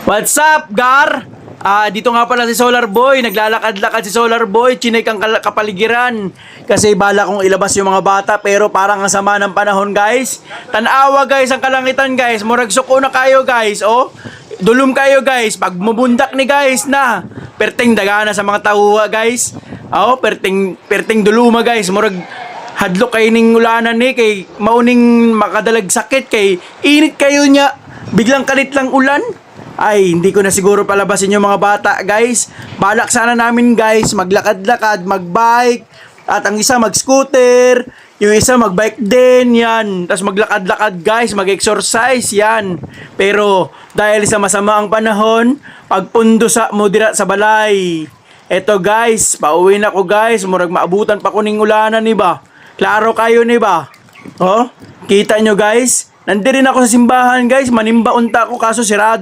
What's up, Gar? Dito nga pala si Solar Boy. Naglalakad-lakad si Solar Boy. Chinek ang kapaligiran. Kasi bala kong ilabas yung mga bata. Pero parang ang sama ng panahon, guys. Tanawa, guys, ang kalangitan, guys. Murag suko na kayo, guys. Oh, dulum kayo, guys. Pag mabundak ni guys na. Perting dagana sa mga tauwa, guys. Oh, perting duluma, guys. Murag hadlok kayo ning ulanan ni. Kay mauning makadalag sakit. Kay init kayo niya. Biglang kalit lang ulan. Ay, hindi ko na siguro palabasin yung mga bata, guys. Balak sana namin, guys, maglakad-lakad, magbike, at ang isa mag-scooter, yung isa magbike din, yan. Tapos maglakad-lakad, guys, mag-exercise, yan. Pero, dahil sa masama ang panahon, pagpundo sa mudira sa balay. Eto, guys, pauwi na ko, guys. Murag maabutan pa ko ning ulanan, iba. Klaro kayo, iba. Oh, kita nyo, guys. Nandirin ako sa simbahan, guys. Manimba unta ko, kaso sirado.